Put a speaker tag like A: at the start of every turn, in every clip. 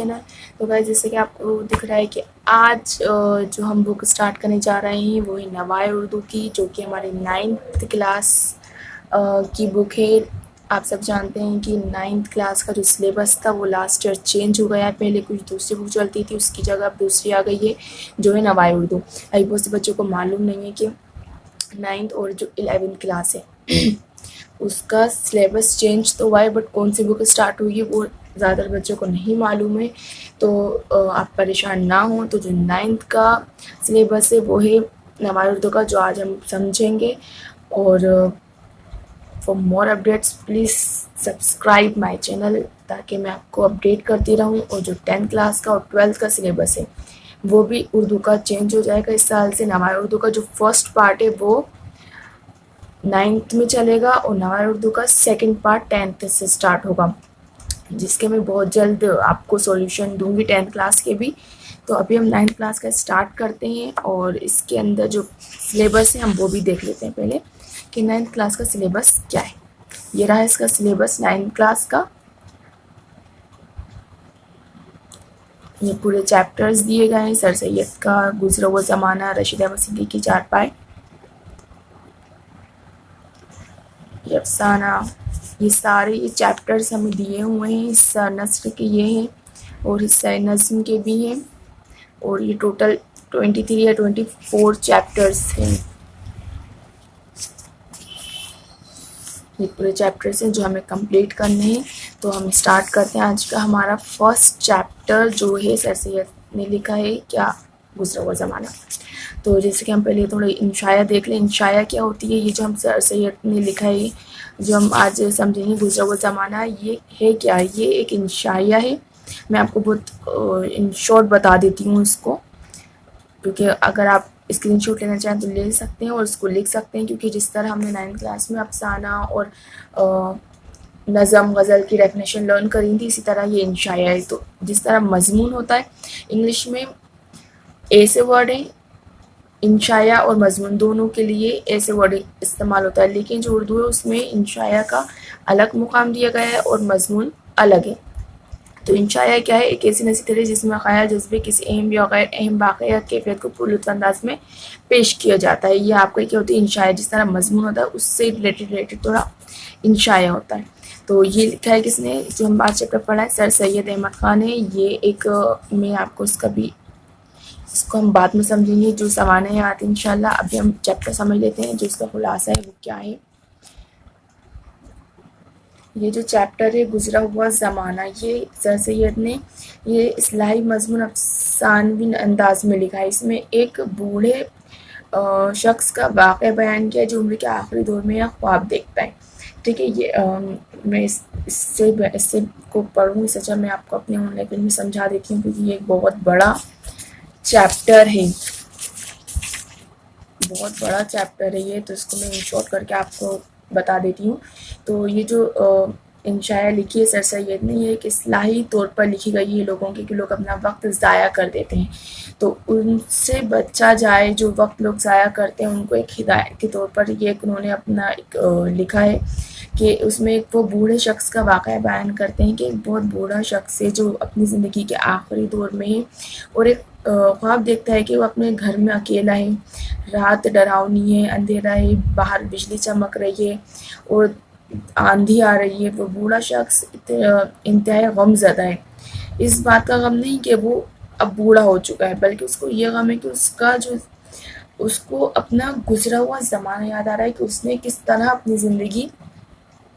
A: Channel. تو guys جیسے کہ آپ کو دکھ رہا ہے کہ آج جو ہم بک اسٹارٹ کرنے جا رہے ہیں وہ ہے نوائے اردو کی، جو کہ ہمارے 9th کلاس کی بک ہے. آپ سب جانتے ہیں کہ 9th کلاس کا جو سلیبس تھا وہ لاسٹ ایئر چینج ہو گیا ہے. پہلے کچھ دوسری بک چلتی تھی، اس کی جگہ اب دوسری آ گئی ہے جو ہے نوائے اردو. ابھی بہت سے بچوں کو معلوم نہیں ہے کہ 9th اور جو 11th کلاس ہے اس کا سلیبس چینج تو ہوا ہے، بٹ کون سی بک اسٹارٹ ہوئی ہے وہ زیادہ تر بچوں کو نہیں معلوم ہے. تو آپ پریشان نہ ہوں. تو جو 9th کا سلیبس ہے وہ ہے نوائے اردو کا، جو آج ہم سمجھیں گے. اور for more updates please subscribe my channel, تاکہ میں آپ کو اپڈیٹ کرتی رہوں. اور جو 10th کلاس کا اور 12th کا سلیبس ہے وہ بھی اردو کا چینج ہو جائے گا اس سال سے. نوائے اردو کا جو فرسٹ پارٹ ہے وہ 9th میں چلے گا، اور نوائے اردو کا سیکنڈ پارٹ 10th سے اسٹارٹ ہوگا، جس کے میں بہت جلد آپ کو سولوشن دوں گی 10th کلاس کے بھی. تو ابھی ہم 9th کلاس کا اسٹارٹ کرتے ہیں، اور اس کے اندر جو سلیبس ہے ہم وہ بھی دیکھ لیتے ہیں پہلے کہ 9th کلاس کا سلیبس کیا ہے. یہ رہا اس کا سلیبس 9th کلاس کا. یہ پورے چیپٹرز دیے گئے ہیں: سر سید کا گزرا ہوا زمانہ، رشید احمد صدیقی کی چارپائی، یہ افسانہ، یہ سارے یہ چیپٹرز ہمیں دیے ہوئے ہیں. حصہ نثر کے یہ ہیں اور حصہ نظم کے بھی ہیں، اور یہ ٹوٹل 23 یا 24 چیپٹرز ہیں. یہ پورے چیپٹرز ہیں جو ہمیں کمپلیٹ کرنے ہیں. تو ہم اسٹارٹ کرتے ہیں. آج کا ہمارا فرسٹ چیپٹر جو ہے سر سید نے لکھا ہے کیا گزرا ہوا زمانہ. تو جیسے کہ ہم پہلے تھوڑے انشائیہ دیکھ لیں. انشائیہ کیا ہوتی ہے؟ یہ جو ہم سر سید نے لکھا ہے جو ہم آج سمجھیں گے گزرا ہوا زمانہ، یہ ہے کیا؟ یہ ایک انشائیہ ہے. میں آپ کو بہت ان شارٹ بتا دیتی ہوں اس کو، کیونکہ اگر آپ اسکرین شاٹ لینا چاہیں تو لے سکتے ہیں اور اس کو لکھ سکتے ہیں. کیونکہ جس طرح ہم نے 9th کلاس میں افسانہ اور نظم غزل کی ڈیفینیشن لرن کری تھی، اسی طرح یہ انشائیہ ہے. تو جس طرح مضمون ہوتا ہے، انگلش میں ایسے ورڈ ہیں انشائیہ اور مضمون دونوں کے لیے ایسے ورڈ استعمال ہوتا ہے، لیکن جو اردو ہے اس میں انشائیہ کا الگ مقام دیا گیا ہے اور مضمون الگ ہے. تو انشائیہ کیا ہے؟ ایک ایسی نثری تحریر جس میں خیال جذبے کسی اہم یا غیر اہم واقعہ کیفیت کو پر لطف انداز میں پیش کیا جاتا ہے. یہ آپ کا کیا ہوتی ہے؟ انشائیہ. جس طرح مضمون ہوتا ہے اس سے ریلیٹڈ تھوڑا انشائیہ ہوتا ہے. تو یہ لکھا ہے کس نے؟ جو ہم آج چیپٹر پڑھا ہے سر سید احمد خان ہے. یہ ایک میں آپ کو اس کا بھی اس کو ہم بعد میں سمجھیں گے جو سوانح ہیں آتے ہیں انشاءاللہ. ابھی ہم چیپٹر سمجھ لیتے ہیں جو اس کا خلاصہ ہے وہ کیا ہے. یہ جو چیپٹر ہے گزرا ہوا زمانہ، یہ سر سید نے یہ اصلاحی مضمون افسانوی انداز میں لکھا ہے. اس میں ایک بوڑھے شخص کا واقعہ بیان کیا جو عمر کے آخری دور میں خواب دیکھتا ہے. ٹھیک ہے، یہ میں اس سے کو پڑھوں اس سے اچھا میں آپ کو اپنے آن لائن میں سمجھا دیتی ہوں، کیونکہ یہ ایک بہت بڑا چیپٹر ہے. بہت بڑا چیپٹر ہے یہ، تو اس کو میں ان شارٹ کر کے آپ کو بتا دیتی ہوں. تو یہ جو انشائیہ لکھی ہے سر سید نے، یہ ایک اصلاحی طور پر لکھی گئی ہے لوگوں کی، کہ لوگ اپنا وقت ضائع کر دیتے ہیں. تو ان سے بچا جائے، جو وقت لوگ ضائع کرتے ہیں ان کو ایک ہدایت کے طور پر یہ ایک انہوں نے اپنا ایک لکھا ہے کہ اس میں ایک وہ بوڑھے شخص کا واقعہ بیان کرتے ہیں کہ ایک بہت بوڑھا شخص ہے جو اپنی زندگی کے آخری دور میں ہے، اور ایک خواب دیکھتا ہے کہ وہ اپنے گھر میں اکیلا ہے، رات ڈراؤنی ہے، اندھیرا ہے، باہر بجلی چمک رہی ہے اور آندھی آ رہی ہے. وہ بوڑھا شخص انتہائی غم زدہ ہے. اس بات کا غم نہیں کہ وہ اب بوڑھا ہو چکا ہے، بلکہ اس کو یہ غم ہے کہ اس کو اپنا گزرا ہوا زمانہ یاد آ رہا ہے کہ اس نے کس طرح اپنی زندگی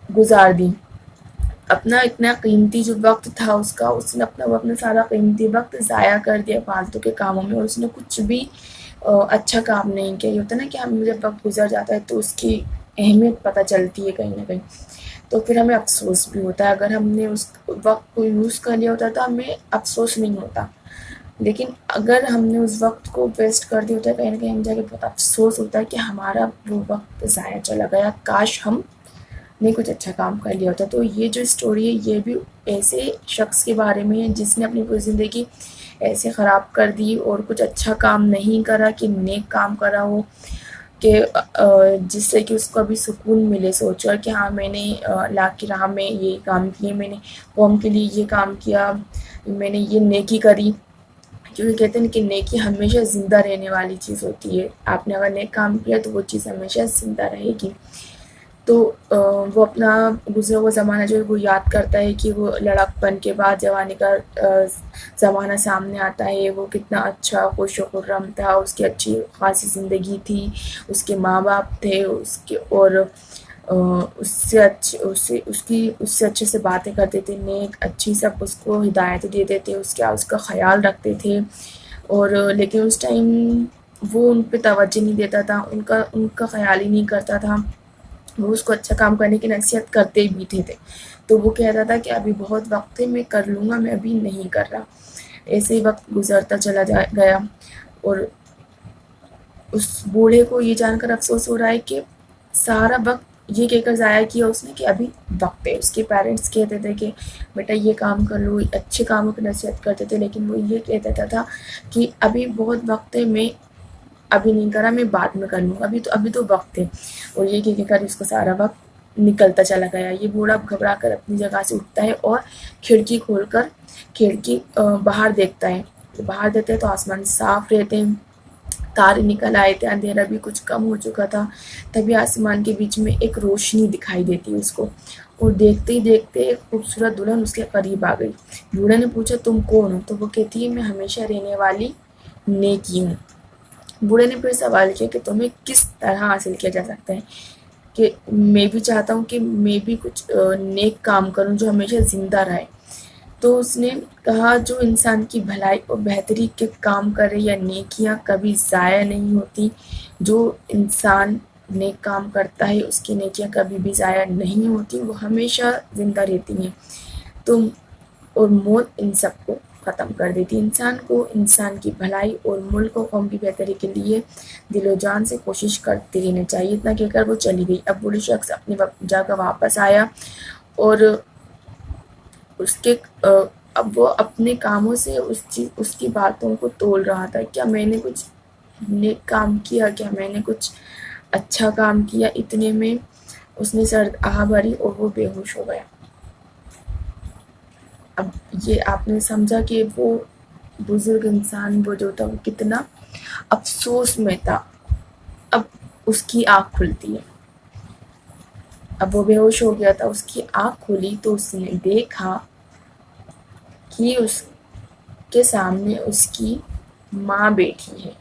A: گزار دی. اپنا اتنا قیمتی جو وقت تھا اس نے اپنا سارا قیمتی وقت ضائع کر دیا فالتو کے کاموں میں، اور اس نے کچھ بھی اچھا کام نہیں کیا. یہ ہوتا ہے نا کہ ہم جب وقت گزر جاتا ہے تو اس کی اہمیت پتہ چلتی ہے کہیں نہ کہیں، تو پھر ہمیں افسوس بھی ہوتا ہے. اگر ہم نے اس وقت کو یوز کر لیا ہوتا تو ہمیں افسوس نہیں ہوتا، لیکن اگر ہم نے اس وقت کو ویسٹ کر دیا ہوتا ہے کہیں نہ کہیں ہم جا کے بہت افسوس ہوتا ہے کہ ہمارا وہ وقت ضائع چلا گیا، کاش ہم نے کچھ اچھا کام کر لیا ہوتا. تو یہ جو اسٹوری ہے یہ بھی ایسے شخص کے بارے میں ہے جس نے اپنی پوری زندگی ایسے خراب کر دی اور کچھ اچھا کام نہیں کرا کہ نیک کام کرا ہو کہ جس سے کہ اس کو ابھی سکون ملے سوچ کر کہ ہاں میں نے اللہ کی راہ میں یہ کام کیے، میں نے قوم کے لیے یہ کام کیا، میں نے یہ نیکی کری. کیونکہ کہتے ہیں کہ نیکی ہمیشہ زندہ رہنے والی چیز ہوتی ہے. آپ نے اگر نیک کام کیا تو وہ چیز ہمیشہ زندہ رہے گی. تو وہ اپنا گزرا ہوا زمانہ جو ہے وہ یاد کرتا ہے کہ وہ لڑکپن کے بعد جوانی کا زمانہ سامنے آتا ہے، وہ کتنا اچھا خوش و خرم تھا، اس کی اچھی خاصی زندگی تھی، اس کے ماں باپ تھے اس کے، اور اس سے اچھے سے باتیں کرتے تھے، نیک اچھی سب اس کو ہدایت دیتے تھے، اس کا خیال رکھتے تھے. اور لیکن اس ٹائم وہ ان پہ توجہ نہیں دیتا تھا، ان کا خیال ہی نہیں کرتا تھا. وہ اس کو اچھا کام کرنے کی نصیحت کرتے بھی تھے. تو وہ کہتا تھا کہ ابھی بہت وقت ہے، میں کر لوں گا، میں ابھی نہیں کر رہا. ایسے ہی وقت گزرتا چلا گیا، اور اس بوڑھے کو یہ جان کر افسوس ہو رہا ہے کہ سارا وقت یہ کہہ کر ضائع کیا اس نے کہ ابھی وقت ہے. اس کے پیرنٹس کہتے تھے کہ بیٹا یہ کام کر لو، اچھے کاموں کی نصیحت کرتے تھے، لیکن وہ یہ کہتا تھا کہ ابھی بہت وقت ہے، میں ابھی نہیں کرا، میں بعد میں کر لوں گا، ابھی تو وقت ہے. اور یہ کہہ کر اس کو سارا وقت نکلتا چلا گیا. یہ بوڑھا گھبرا کر اپنی جگہ سے اٹھتا ہے اور کھڑکی کھول کر باہر دیکھتا ہے. باہر دیکھتے تو آسمان صاف رہتے ہیں، تارے نکل آئے تھے، اندھیرا بھی کچھ کم ہو چکا تھا. تبھی آسمان کے بیچ میں ایک روشنی دکھائی دیتی اس کو، اور دیکھتے ہی دیکھتے ایک خوبصورت دلہن اس کے قریب آ گئی. بوڑھے نے پوچھا تم کون ہو؟ تو وہ کہتی ہے میں ہمیشہ رہنے والی نیکی ہوں. بوڑھے نے پھر سوال کیا کہ تمہیں کس طرح حاصل کیا جا سکتا ہے؟ کہ میں بھی چاہتا ہوں کہ میں بھی کچھ نیک کام کروں جو ہمیشہ زندہ رہے. تو اس نے کہا جو انسان کی بھلائی اور بہتری کے کام کرے یا نیکیاں کبھی ضائع نہیں ہوتی. جو انسان نیک کام کرتا ہے اس کی نیکیاں کبھی بھی ضائع نہیں ہوتی، وہ ہمیشہ زندہ رہتی ہیں. اور موت ان سب کو ختم کر دیتی. انسان کو انسان کی بھلائی اور ملک و قوم کی بہتری کے لیے دل و جان سے کوشش کرتے رہنا چاہیے. اتنا کہہ کر وہ چلی گئی. اب بوڑھی شخص اپنی جگہ واپس آیا، اور اب وہ اپنے کاموں سے اس کی باتوں کو تول رہا تھا. کیا میں نے کچھ نیک کام کیا؟ کیا میں نے کچھ اچھا کام کیا؟ اتنے میں اس نے سرد آہ بھری اور وہ بے ہوش ہو گیا. اب یہ آپ نے سمجھا کہ وہ بزرگ انسان وہ جو تھا وہ کتنا افسوس میں تھا. اب اس کی آنکھ کھلتی ہے. اب وہ بے ہوش ہو گیا تھا، اس کی آنکھ کھلی تو اس نے دیکھا کہ اس کے سامنے اس کی ماں بیٹھی ہے،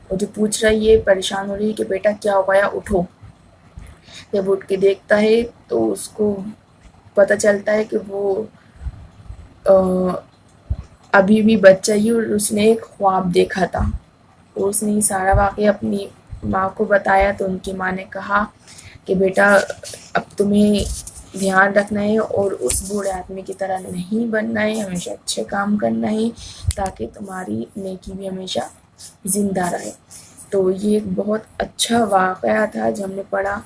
A: اور جو پوچھ رہی ہے، پریشان ہو رہی ہے کہ بیٹا کیا ہو گیا، اٹھو. جب اٹھ کے دیکھتا ہے تو اس کو پتہ چلتا ہے کہ وہ ابھی بھی بچہ ہی، اور اس نے ایک خواب دیکھا تھا. اور اس نے یہ سارا واقعہ اپنی ماں کو بتایا. تو ان کی ماں نے کہا کہ بیٹا اب تمہیں دھیان رکھنا ہے اور اس بوڑھے آدمی کی طرح نہیں بننا ہے، ہمیشہ اچھے کام کرنا ہے تاکہ تمہاری نیکی بھی ہمیشہ زندہ رہے. تو یہ ایک بہت اچھا واقعہ تھا جو ہم نے پڑھا،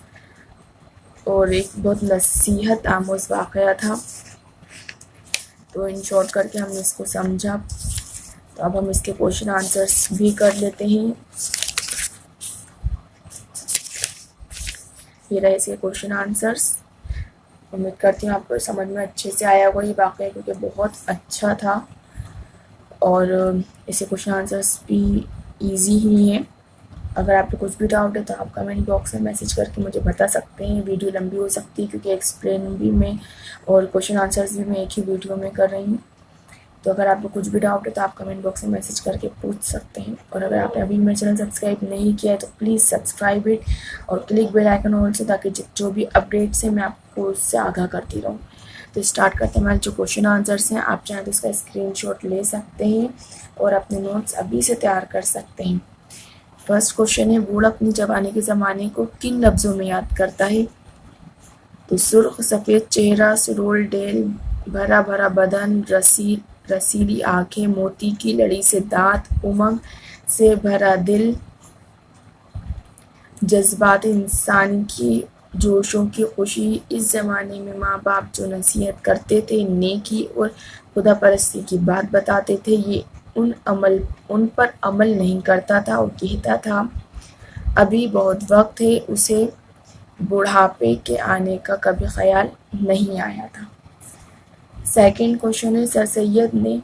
A: اور ایک بہت نصیحت آموز واقعہ تھا. تو ان شارٹ کر کے ہم نے اس کو سمجھا. تو اب ہم اس کے کوشچن آنسرس بھی کر لیتے ہیں. یہ رہے اس کے کوشچن آنسرس. امید کرتی ہوں آپ کو سمجھ میں اچھے سے آیا ہوگا یہ واقعہ، کیونکہ بہت اچھا تھا، اور اس کے کوشچن آنسرس بھی ایزی ہی ہیں. اگر آپ کو کچھ بھی ڈاؤٹ ہے تو آپ کمنٹ باکس میں میسج کر کے مجھے بتا سکتے ہیں. ویڈیو لمبی ہو سکتی ہے کیونکہ ایکسپلین بھی میں اور کوشچن آنسرس بھی میں ایک ہی ویڈیو میں کر رہی ہوں. تو اگر آپ کو کچھ بھی ڈاؤٹ ہے تو آپ کمنٹ باکس میں میسج کر کے پوچھ سکتے ہیں. اور اگر آپ نے ابھی میرا چینل سبسکرائب نہیں کیا ہے تو پلیز سبسکرائب اٹ اور کلک بیل آئیکن آلسو، تاکہ جو بھی اپڈیٹس ہیں میں آپ کو اس سے آگاہ کرتی رہوں. تو اسٹارٹ کرتے ہیں. ہمارے جو کوشچن آنسرس ہیں آپ چاہیں تو اس کا اسکرین شاٹ لے سکتے ہیں اور اپنے نوٹس ابھی سے تیار کر سکتے ہیں. فرسٹ کوشچن ہے، بوڑھا اپنی جوانی کے زمانے کو کن لفظوں میں یاد کرتا ہے؟ تو سرخ سفید چہرہ، سرول ڈیل، بھرا بھرا بدن، رسیلی آنکھیں، موتی کی لڑی سے دانت، امنگ سے بھرا دل، جذبات انسان کی، جوشوں کی خوشی. اس زمانے میں ماں باپ جو نصیحت کرتے تھے، نیکی اور خدا پرستی کی بات بتاتے تھے، یہ ان پر عمل نہیں کرتا تھا اور کہتا تھا ابھی بہت وقت ہے، اسے بڑھاپے کے آنے کا کبھی خیال نہیں آیا تھا۔ سیکنڈ کوشچن ہے، سر سید نے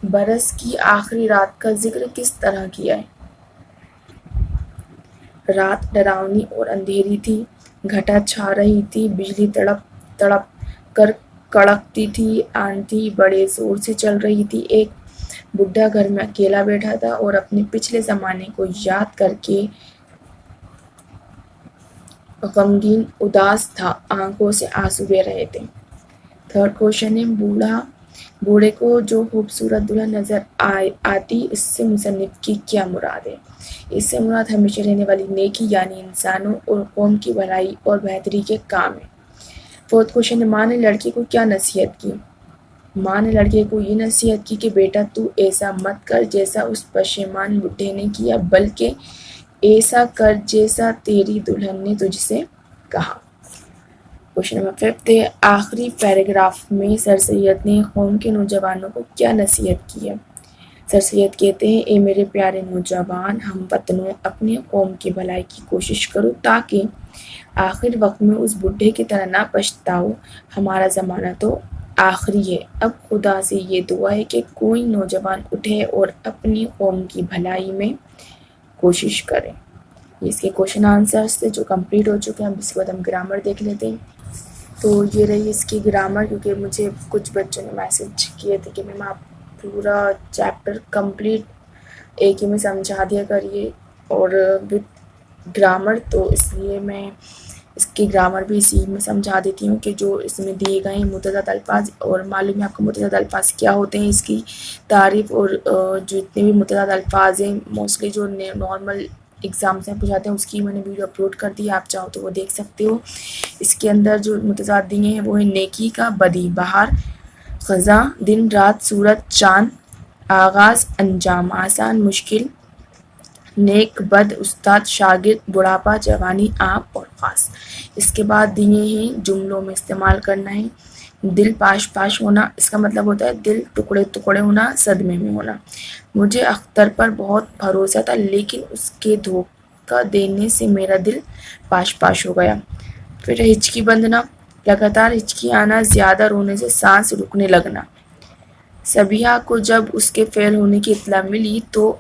A: برس کی آخری رات کا ذکر کس طرح کیا ہے؟ رات ڈراؤنی اور اندھیری تھی، گھٹا چھا رہی تھی، بجلی تڑپ تڑپ کر کڑکتی تھی، آندھی بڑے زور سے چل رہی تھی۔ ایک بڈھا گھر میں اکیلا بیٹھا تھا اور اپنے پچھلے زمانے کو یاد کر کے غمگین اداس تھا، آنکھوں سے آنسو بہہ رہے تھے۔ تھرڈ کوشچن ہے، بوڑھے کو جو خوبصورت دلہن نظر آتی، اس سے مصنف کی کیا مراد ہے؟ اس سے مراد ہمیشہ رہنے والی نیکی، یعنی انسانوں اور قوم کی بھلائی اور بہتری کے کام ہے۔ فورتھ کوشچن ہے، ماں نے لڑکے کو کیا نصیحت کی؟ ماں نے لڑکے کو یہ نصیحت کی کہ بیٹا تو ایسا مت کر جیسا اس پشیمان بڈھے نے کیا، بلکہ ایسا کر جیسا تیری دلہن نے تجھ سے کہا۔ کوشچن نمبر 5 ہے، آخری پیراگراف میں سر سید نے قوم کے نوجوانوں کو کیا نصیحت کی ہے؟ سر سید کہتے ہیں، اے میرے پیارے نوجوان ہم وطنوں، اپنی قوم کی بھلائی کی کوشش کرو تاکہ آخر وقت میں اس بڈھے کی طرح نہ پچھتاؤ۔ ہمارا زمانہ تو آخری ہے، اب خدا سے یہ دعا ہے کہ کوئی نوجوان اٹھے اور اپنی قوم کی بھلائی میں کوشش کرے۔ اس کے کوشچن آنسرز تھے جو کمپلیٹ ہو چکے ہیں۔ اب اس کے بعد ہم گرامر دیکھ لیتے ہیں۔ تو یہ رہی اس کی گرامر، کیونکہ مجھے کچھ بچوں نے میسج کیے تھے کہ میم آپ پورا چیپٹر کمپلیٹ ایک ہی میں سمجھا دیا کریے اور وتھ گرامر، تو اس لیے میں اس کی گرامر بھی اسی میں سمجھا دیتی ہوں کہ جو اس میں دیے گئے ہیں متعدد الفاظ، اور معلوم ہے آپ کو متعدد الفاظ کیا ہوتے ہیں، اس کی تعریف، اور جو اتنے بھی متعدد الفاظ ہیں موسٹلی جو نارمل ایگزامس میں پوچھاتے ہیں اس کی میں نے ویڈیو اپلوڈ کر دی ہے، آپ چاہو تو وہ دیکھ سکتے ہو۔ اس کے اندر جو متضاد دیے ہیں وہ ہیں نیکی کا، بدی، بہار، خزاں، دن رات، سورج چاند، آغاز انجام، آسان مشکل، نیک بد، استاد شاگرد، بڑھاپا جوانی، عام اور خاص۔ اس کے بعد دیے ہیں جملوں میں استعمال کرنا ہے، دل پاش پاش ہونا، اس کا مطلب ہوتا ہے دل ٹکڑے ٹکڑے ہونا، صدمے میں ہونا۔ مجھے اختر پر بہت بھروسہ تھا لیکن اس کے دھوکہ دینے سے میرا دل پاش پاش ہو گیا۔ پھر ہچکی بندھنا، لگاتار ہچکی آنا، زیادہ رونے سے سانس رکنے لگنا۔ سبیحہ کو جب اس کے فیل ہونے کی اطلاع ملی تو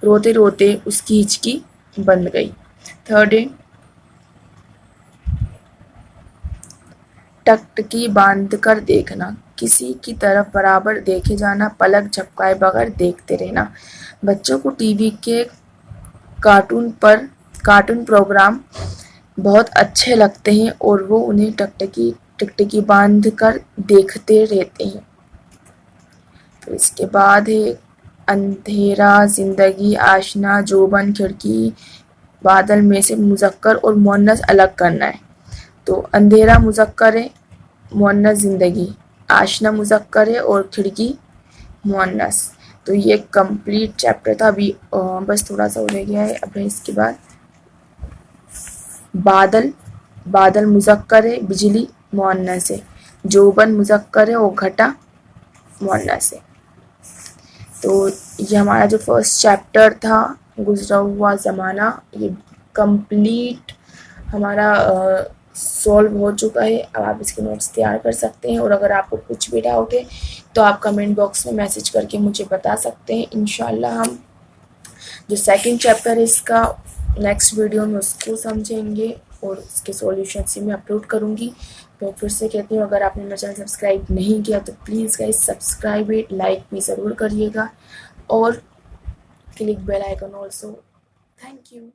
A: روتے روتے اس کی ہچکی بند گئی۔ تھرڈ ہے، ٹکٹکی باندھ کر دیکھنا، کسی کی طرف برابر دیکھے جانا، پلک جھپکائے بغیر دیکھتے رہنا۔ بچوں کو ٹی وی کے کارٹون پروگرام بہت اچھے لگتے ہیں اور وہ انہیں ٹکٹکی باندھ کر دیکھتے رہتے ہیں۔ پھر اس کے بعد ہے اندھیرا، زندگی، آشنا، جوبن، کھڑکی، بادل میں سے مذکر اور مؤنث الگ کرنا ہے۔ تو اندھیرا مذکر ہے، مؤنث زندگی، آشنا مذکر ہے اور کھڑکی مؤنث۔ تو یہ کمپلیٹ چیپٹر تھا، ابھی بس تھوڑا سا ہو رہ گیا ہے۔ اب اس کے بعد بادل مذکر ہے، بجلی مؤنث ہے، جوبن مذکر ہے اور گھٹا مؤنث ہے۔ تو یہ ہمارا جو فرسٹ چیپٹر تھا گزرا ہوا زمانہ، یہ کمپلیٹ ہمارا سولو ہو چکا ہے۔ اب آپ اس کے نوٹس تیار کر سکتے ہیں، اور اگر آپ کو کچھ بھی ڈاؤٹ ہے تو آپ کمنٹ باکس میں میسج کر کے مجھے بتا سکتے ہیں۔ انشاءاللہ ہم جو سیکنڈ چیپٹر ہے اس کا نیکسٹ ویڈیو میں اس کو سمجھیں گے اور اس کے سولوشن سے میں اپلوڈ کروں گی۔ میں پھر سے کہتی ہوں، اگر آپ نے میرا چینل سبسکرائب نہیں کیا تو please guys subscribe it, like بھی ضرور کریے گا اور click bell icon also. Thank you.